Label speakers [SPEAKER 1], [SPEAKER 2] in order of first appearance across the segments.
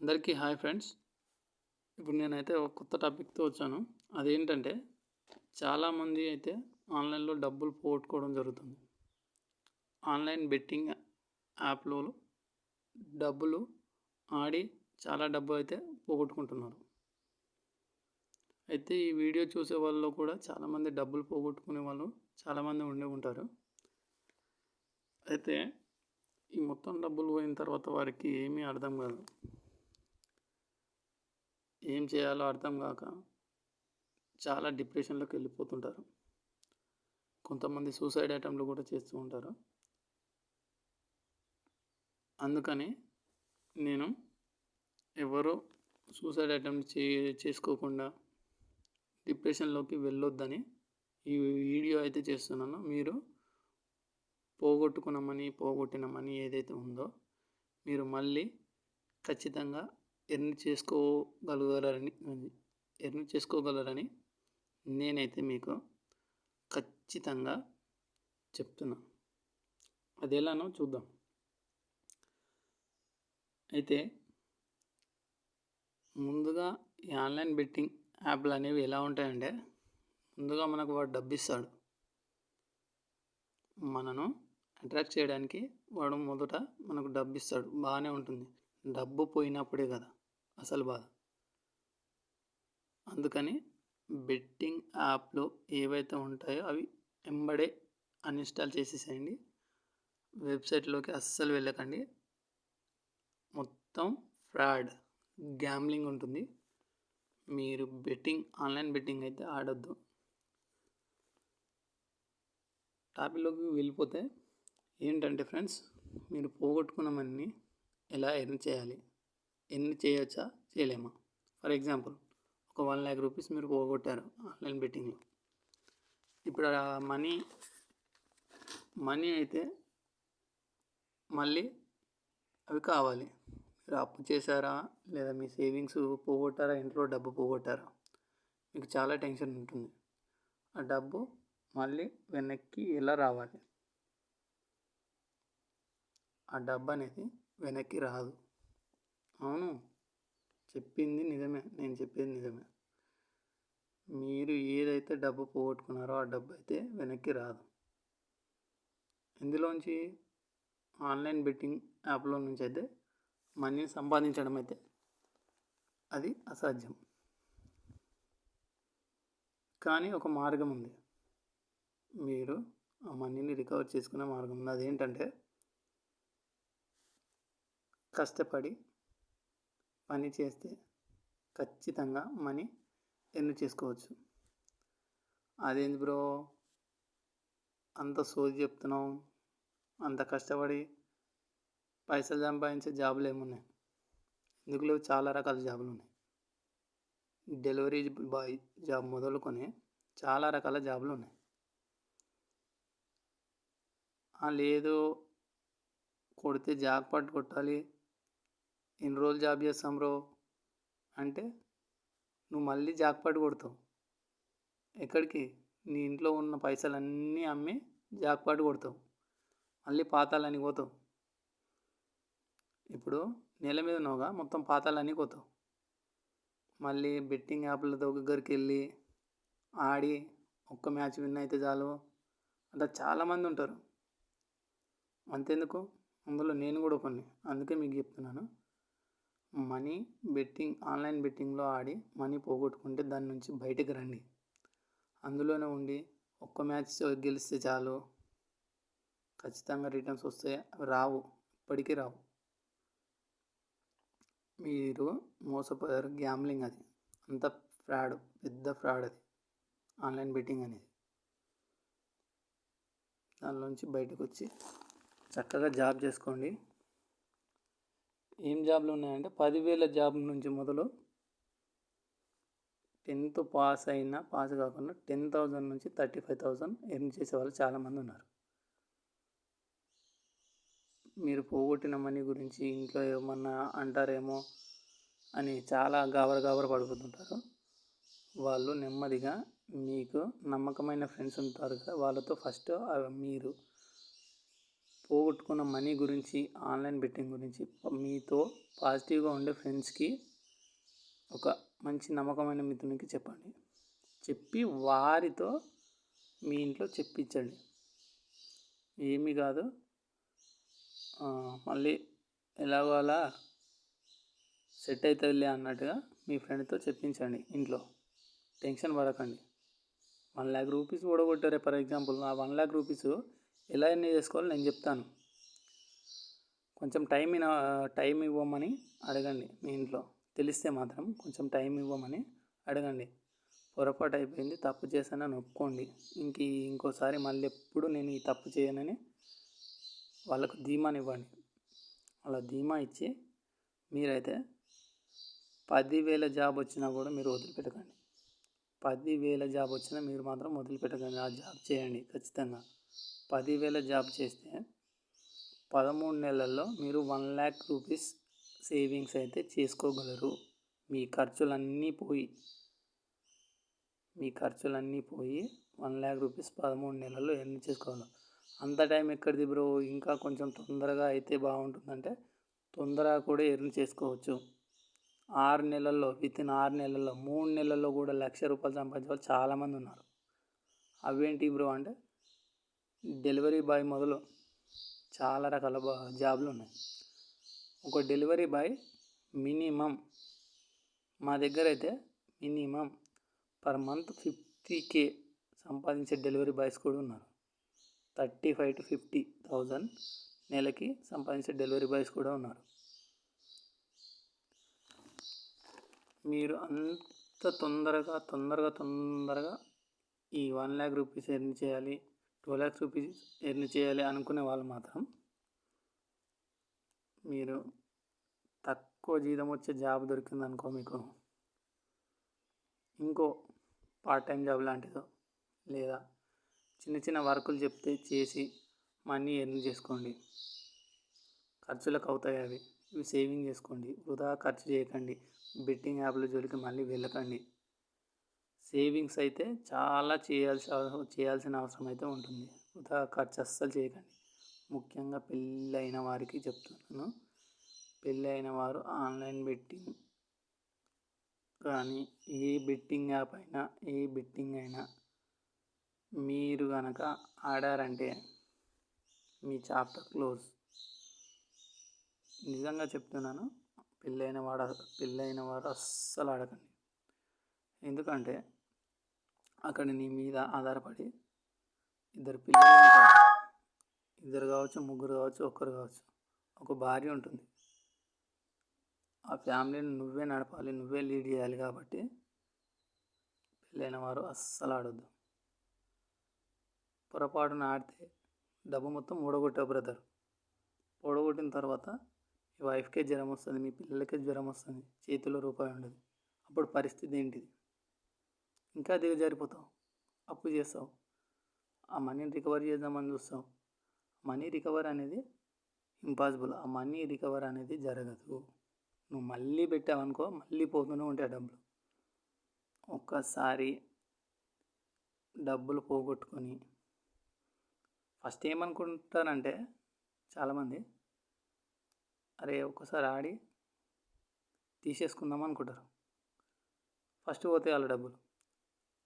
[SPEAKER 1] అందరికీ hi friends. ఇప్పుడు నేనైతే ఒక కొత్త టాపిక్తో వచ్చాను. అదేంటంటే చాలామంది అయితే ఆన్లైన్లో డబ్బులు పోగొట్టుకోవడం జరుగుతుంది. ఆన్లైన్ బెట్టింగ్ యాప్లో డబ్బులు ఆడి చాలా డబ్బు అయితే పోగొట్టుకుంటున్నారు. అయితే ఈ వీడియో చూసే వాళ్ళలో కూడా చాలామంది డబ్బులు పోగొట్టుకునే వాళ్ళు చాలామంది ఉండే ఉంటారు. అయితే ఈ మొత్తం డబ్బులు పోయిన తర్వాత వారికి ఏమీ అర్థం కాదు. ఏం చేయాలో అర్థం కాక చాలా డిప్రెషన్లోకి వెళ్ళిపోతుంటారు. కొంతమంది సూసైడ్ అటెంప్ట్లు కూడా చేస్తూ ఉంటారు. అందుకని నేను ఎవరు సూసైడ్ అటెంప్ట్ చేసుకోకుండా డిప్రెషన్లోకి వెళ్ళొద్దని ఈ వీడియో అయితే చేస్తున్నాను. మీరు పోగొట్టిన మనీ ఏదైతే ఉందో మీరు మళ్ళీ ఖచ్చితంగా ఎర్న్ చేసుకోగలరని నేనైతే మీకు ఖచ్చితంగా చెప్తున్నా. అది ఎలానో చూద్దాం. అయితే ముందుగా ఈ ఆన్లైన్ బెట్టింగ్ యాప్లు అనేవి ఎలా ఉంటాయంటే, ముందుగా మనకు వాడు డబ్బు ఇస్తాడు. మనను అట్రాక్ట్ చేయడానికి వాడు మొదట మనకు డబ్బు ఇస్తాడు. బాగానే ఉంటుంది. డబ్బు పోయినప్పుడే కదా అసలు బాధ. అందుకని బెట్టింగ్ యాప్లు ఏవైతే ఉంటాయో అవి వెంబడే అన్ఇన్స్టాల్ చేసేసేయండి. వెబ్సైట్లోకి అస్సలు వెళ్ళకండి. మొత్తం ఫ్రాడ్, గ్యాంబ్లింగ్ ఉంటుంది. మీరు ఆన్లైన్ బెట్టింగ్ అయితే ఆడొద్దు. టాపిక్లోకి వెళ్ళిపోతే ఏంటంటే ఫ్రెండ్స్, మీరు పోగొట్టుకున్న మనీని ఎలా ఎర్న్ చేయాలి, ఎర్న్ చేయొచ్చా చేయలేమా? ఫర్ ఎగ్జాంపుల్, ఒక 1 lakh రూపీస్ మీరు పోగొట్టారు ఆన్లైన్ బెట్టింగ్లో. ఇప్పుడు ఆ మనీ అయితే మళ్ళీ అవి కావాలి. మీరు అప్పు చేశారా, లేదా మీ సేవింగ్స్ పోగొట్టారా, ఇంట్లో డబ్బు పోగొట్టారా, మీకు చాలా టెన్షన్ ఉంటుంది. ఆ డబ్బు మళ్ళీ వెనక్కి ఎలా రావాలి? ఆ డబ్బు అనేది వెనక్కి రాదు. అవును, నేను చెప్పేది నిజమే. మీరు ఏదైతే డబ్బు పోగొట్టుకున్నారో ఆ డబ్బు అయితే వెనక్కి రాదు. ఇందులోంచి ఆన్లైన్ బెట్టింగ్ యాప్లో నుంచి అయితే మనీని సంపాదించడం అయితే అది అసాధ్యం. కానీ ఒక మార్గం ఉంది. మీరు ఆ మనీని రికవర్ చేసుకునే మార్గం ఉంది. అదేంటంటే, కష్టపడి పని చేస్తే ఖచ్చితంగా మనీ ఎర్న్ చేసుకోవచ్చు. అదేంటి బ్రో అంత సోది చెప్తున్నావు? అంత కష్టపడి పైసలు సంపాదించే జాబులు ఏమున్నాయి? ఎందుకు లేవు? చాలా రకాల జాబులు ఉన్నాయి. డెలివరీ బాయ్ జాబ్ మొదలుకొని చాలా రకాల జాబులు ఉన్నాయి. లేదు కొడితే జాక్పాట్ కొట్టాలి, ఎన్ని రోజులు జాబ్ చేస్తాం బ్రో అంటే నువ్వు మళ్ళీ జాక్పాట్ కొడతావు. ఎక్కడికి? నీ ఇంట్లో ఉన్న పైసలన్నీ అమ్మి జాక్పాట్ కొడతావు, మళ్ళీ పాతాలని పోతావు. ఇప్పుడు నేల మీద నోగా మొత్తం పాతాలని పోతావు. మళ్ళీ బెట్టింగ్ యాప్ల దగ్గరికి వెళ్ళి ఆడి ఒక్క మ్యాచ్ విన్ అయితే చాలు అట్లా చాలామంది ఉంటారు. అంతెందుకు, అందులో నేను కూడా కొన్ని. అందుకే మీకు చెప్తున్నాను, ఆన్లైన్ బెట్టింగ్లో ఆడి మనీ పోగొట్టుకుంటే దాని నుంచి బయటకు రండి. అందులోనే ఉండి ఒక్క మ్యాచ్ గెలిస్తే చాలు ఖచ్చితంగా రిటర్న్స్ వస్తాయి. అవి రావు, ఇప్పటికీ రావు. మీరు మోసపోయారు. గ్యాంబ్లింగ్ అది అంత ఫ్రాడ్, పెద్ద ఫ్రాడ్ అది ఆన్లైన్ బెట్టింగ్ అనేది. దానిలోంచి బయటకు వచ్చి చక్కగా జాబ్ చేసుకోండి. ఏం జాబ్లు ఉన్నాయంటే 10,000 జాబ్ నుంచి మొదలు 10th పాస్ కాకుండా 10,000 నుంచి 35,000 ఎర్న్ చేసే వాళ్ళు చాలామంది ఉన్నారు. మీరు పోగొట్టిన మనీ గురించి ఇంట్లో ఏమన్నా అంటారేమో అని చాలా గాబర పడిపోతుంటారు. వాళ్ళు నెమ్మదిగా మీకు నమ్మకమైన ఫ్రెండ్స్ ఉంటారు కదా, వాళ్ళతో ఫస్ట్ మీరు పోగొట్టుకున్న మనీ గురించి, ఆన్లైన్ బెట్టింగ్ గురించి మీతో పాజిటివ్గా ఉండే ఫ్రెండ్స్కి, ఒక మంచి నమ్మకమైన మిత్రునికి చెప్పండి. చెప్పి వారితో మీ ఇంట్లో చెప్పించండి. ఏమీ కాదు, మళ్ళీ ఎలాగో అలా సెట్ అవుతుందిలే అన్నట్టుగా మీ ఫ్రెండ్తో చెప్పించండి. ఇంట్లో టెన్షన్ పడకండి. 1,00,000 రూపీస్ ఓడగొట్టారే ఫర్ ఎగ్జాంపుల్. ఆ 1,00,000 రూపీస్ ఎలా ఎన్ని చేసుకోవాలో నేను చెప్తాను. కొంచెం టైం ఇవ్వమని అడగండి. మీ ఇంట్లో తెలిస్తే మాత్రం కొంచెం టైం ఇవ్వమని అడగండి. పొరపాటు అయిపోయింది, తప్పు చేశానని ఒప్పుకోండి. ఇంకోసారి మళ్ళీ ఎప్పుడు నేను ఈ తప్పు చేయనని వాళ్ళకు ధీమాని ఇవ్వండి. అలా ధీమా ఇచ్చి మీరైతే 10,000 జాబ్ వచ్చినా కూడా మీరు వదిలిపెట్టకండి. 10,000 జాబ్ వచ్చినా మీరు మాత్రం వదిలిపెట్టకండి. ఆ జాబ్ చేయండి ఖచ్చితంగా. 10,000 జాబ్ చేస్తే 13 నెలల్లో మీరు 1,00,000 రూపీస్ సేవింగ్స్ అయితే చేసుకోగలరు. మీ ఖర్చులన్నీ పోయి 1,00,000 రూపీస్ 13 నెలల్లో ఎర్న్ చేసుకోగలరు. అంత టైం ఎక్కడిది బ్రో, ఇంకా కొంచెం తొందరగా అయితే బాగుంటుందంటే తొందరగా కూడా ఎర్న్ చేసుకోవచ్చు. 6 నెలల్లో, వితిన్ 6 నెలల్లో, 3 నెలల్లో కూడా 1,00,000 రూపాయలు సంపాదించే వాళ్ళు చాలామంది ఉన్నారు. అవేంటి బ్రో అంటే డెలివరీ బాయ్ మొదలు చాలా రకాల జాబ్లు ఉన్నాయి. ఒక డెలివరీ బాయ్ మినిమం మా దగ్గర అయితే మినిమం పర్ మంత్ 50K సంపాదించే డెలివరీ బాయ్స్ కూడా ఉన్నారు. 35,000 to 50,000 నెలకి సంపాదించే డెలివరీ బాయ్స్ కూడా ఉన్నారు. మీరు అంత తొందరగా ఈ 1,00,000 రూపీస్ ఎర్న్ చేయాలి, 2,00,000 రూపీస్ ఎర్న్ చేయాలి అనుకునే వాళ్ళు మాత్రం మీరు తక్కువ జీతం వచ్చే జాబ్ దొరికిందనుకో, మీకు ఇంకో పార్ట్ టైం జాబ్ లాంటిదో లేదా చిన్న చిన్న వర్కులు చెప్తే చేసి మనీ ఎర్న్ చేసుకోండి. ఖర్చులకు అవుతాయి అవి, ఇవి సేవింగ్ చేసుకోండి. వృధా ఖర్చు చేయకండి. బెట్టింగ్ యాప్ల జోలికి మళ్ళీ వెళ్ళకండి. సేవింగ్స్ అయితే చాలా చేయాల్సిన అవసరం అయితే ఉంటుంది. వృధా ఖర్చు అస్సలు చేయకండి. ముఖ్యంగా పెళ్ళైన వారికి చెప్తున్నాను. పెళ్ళైన వారు ఆన్లైన్ బెట్టింగ్ కానీ ఏ బెట్టింగ్ యాప్ అయినా, ఏ బెట్టింగ్ అయినా మీరు కనుక ఆడారంటే మీ చాప్టర్ క్లోజ్. నిజంగా చెప్తున్నాను. పెళ్ళైన వారు అస్సలు ఆడకండి. ఎందుకంటే అక్కడ నీ మీద ఆధారపడి ఇద్దరు పిల్లలు ఉంటారు. ఇద్దరు కావచ్చు, ముగ్గురు కావచ్చు, ఒక్కరు కావచ్చు. ఒక భార్య ఉంటుంది. ఆ ఫ్యామిలీని నువ్వే నడపాలి, నువ్వే లీడ్ చేయాలి. కాబట్టి పెళ్ళైన వారు అస్సలు ఆడొద్దు. పొరపాటున ఆడితే డబ్బు మొత్తం ఓడగొట్టావు బ్రదర్. ఓడగొట్టిన తర్వాత మీ వైఫ్కే జ్వరం వస్తుంది, మీ పిల్లలకే జ్వరం వస్తుంది, చేతిలో రూపాయి ఉండదు. అప్పుడు పరిస్థితి ఏంటిది? ఇంకా దిగజారిపోతావు, అప్పు చేస్తావు, ఆ మనీని రికవర్ చేద్దామని చూస్తావు. మనీ రికవర్ అనేది ఇంపాసిబుల్. ఆ మనీ రికవర్ అనేది జరగదు. నువ్వు మళ్ళీ పెట్టావనుకో, మళ్ళీ పోతూనే ఉంటాయి డబ్బులు. ఒక్కసారి డబ్బులు పోగొట్టుకొని ఫస్ట్ ఏమనుకుంటారంటే చాలామంది, అరే ఒక్కసారి ఆడి తీసేసుకుందాం అనుకుంటారు. ఫస్ట్ పోతాయి వాళ్ళ డబ్బులు.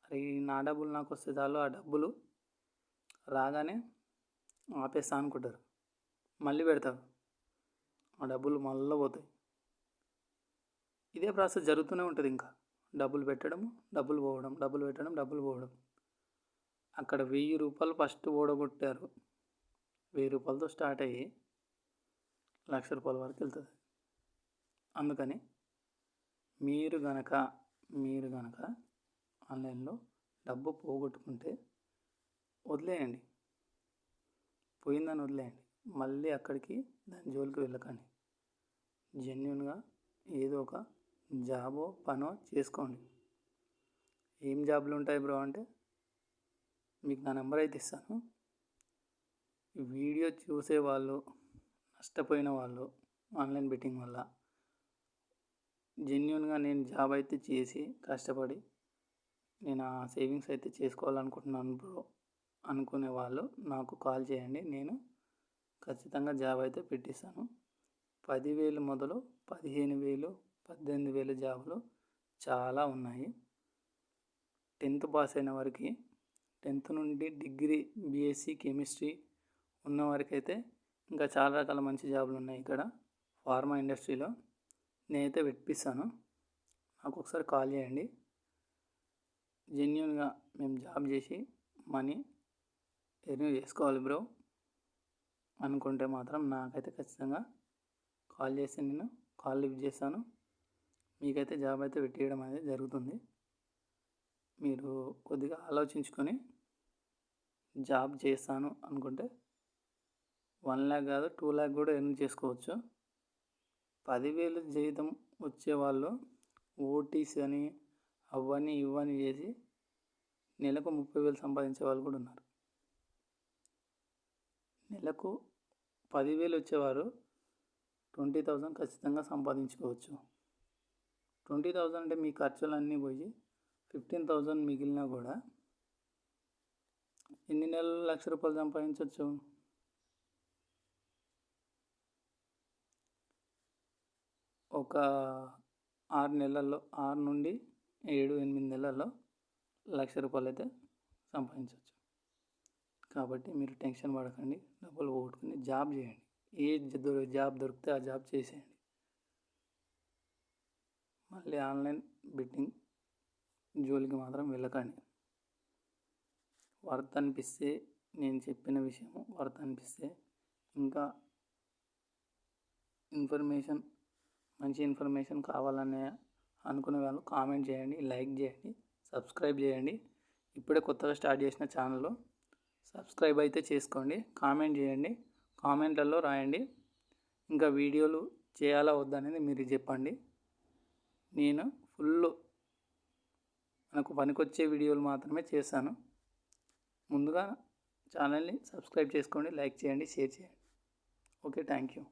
[SPEAKER 1] అరే నా డబ్బులు నాకు వస్తే చాలు, ఆ డబ్బులు రాగానే ఆపేస్తా అనుకుంటారు. మళ్ళీ పెడతారు, ఆ డబ్బులు మళ్ళీ పోతాయి. ఇదే ప్రాసెస్ జరుగుతూనే ఉంటుంది. ఇంకా డబ్బులు పెట్టడం, డబ్బులు పోవడం, డబ్బులు పెట్టడం, డబ్బులు పోవడం. అక్కడ 1,000 రూపాయలు ఫస్ట్ ఓడగొట్టారు. 1,000 రూపాయలతో స్టార్ట్ అయ్యి 1,00,000 రూపాయల వరకు వెళ్తుంది. అందుకని మీరు గనక ఆన్లైన్లో డబ్బు పోగొట్టుకుంటే వదిలేయండి. పోయిందని వదిలేయండి. మళ్ళీ అక్కడికి దాని జోలికి వెళ్ళకండి. జెన్యూన్గా ఏదో ఒక జాబో పనో చేసుకోండి. ఏం జాబ్లు ఉంటాయి బ్రో అంటే మీకు నా నెంబర్ అయితే ఇస్తాను. ఈ వీడియో చూసేవాళ్ళు, నష్టపోయిన వాళ్ళు ఆన్లైన్ బెట్టింగ్ వల్ల, జెన్యూన్గా నేను జాబ్ అయితే చేసి కష్టపడి నేను ఆ సేవింగ్స్ అయితే చేసుకోవాలనుకుంటున్నాను బ్రో అనుకునే వాళ్ళు నాకు కాల్ చేయండి. నేను ఖచ్చితంగా జాబ్ అయితే పెట్టిస్తాను. 10,000 మొదలు 15,000, 18,000 జాబులు చాలా ఉన్నాయి. 10th పాస్ అయిన వారికి, 10th నుండి డిగ్రీ బీఎస్సీ కెమిస్ట్రీ ఉన్నవారికైతే ఇంకా చాలా రకాల మంచి జాబులు ఉన్నాయి ఇక్కడ ఫార్మా ఇండస్ట్రీలో. నేనైతే పెట్టిస్తాను. నాకు ఒకసారి కాల్ చేయండి. జెన్యూన్గా మేము జాబ్ చేసి మనీ ఎర్న్ చేసుకోవాలి బ్రో అనుకుంటే మాత్రం నాకైతే ఖచ్చితంగా కాల్ చేసి నేను కాల్ లిఫ్ట్ చేస్తాను. మీకైతే జాబ్ అయితే పెట్టేయడం అనేది జరుగుతుంది. మీరు కొద్దిగా ఆలోచించుకొని జాబ్ చేస్తాను అనుకుంటే 1 lakh కాదు 2 lakh కూడా ఎర్న్ చేసుకోవచ్చు. 10,000 జీతం వచ్చేవాళ్ళు ఓటీస్ అని అవన్నీ ఇవన్నీ చేసి నెలకు 30,000 సంపాదించే వాళ్ళు కూడా ఉన్నారు. నెలకు 10,000 వచ్చేవారు 20,000 ఖచ్చితంగా సంపాదించుకోవచ్చు. 20,000 అంటే మీ ఖర్చులన్నీ పోయి 15,000 మిగిలినా కూడా ఎన్ని నెలలు ₹1,00,000 సంపాదించవచ్చు? ఒక 6 నెలల్లో 6 నుండి 7-8 నెలల్లో ₹1,00,000 అయితే సంపాదించవచ్చు. కాబట్టి మీరు టెన్షన్ పడకండి, డబ్బులు పోగొట్టుకుని జాబ్ చేయండి. ఏ జాబ్ దొరికితే ఆ జాబ్ చేసేయండి. మళ్ళీ ఆన్లైన్ బెట్టింగ్ జోలికి మాత్రం వెళ్ళకండి. వర్త్ అనిపిస్తే, నేను చెప్పిన విషయం వర్త్ అనిపిస్తే, ఇంకా మంచి ఇన్ఫర్మేషన్ కావాలనే అనుకునే వాళ్ళు కామెంట్ చేయండి, లైక్ చేయండి, సబ్స్క్రైబ్ చేయండి. ఇప్పుడే కొత్తగా స్టార్ట్ చేసిన ఛానల్ సబ్స్క్రైబ్ అయితే చేసుకోండి. కామెంట్ చేయండి, కామెంట్లలో రాయండి ఇంకా వీడియోలు చేయాలా వద్దనేది మీరు చెప్పండి. నేను మనకు పనికొచ్చే వీడియోలు మాత్రమే చేస్తాను. ముందుగా ఛానల్ని సబ్స్క్రైబ్ చేసుకోండి, లైక్ చేయండి, షేర్ చేయండి. Okay, thank you.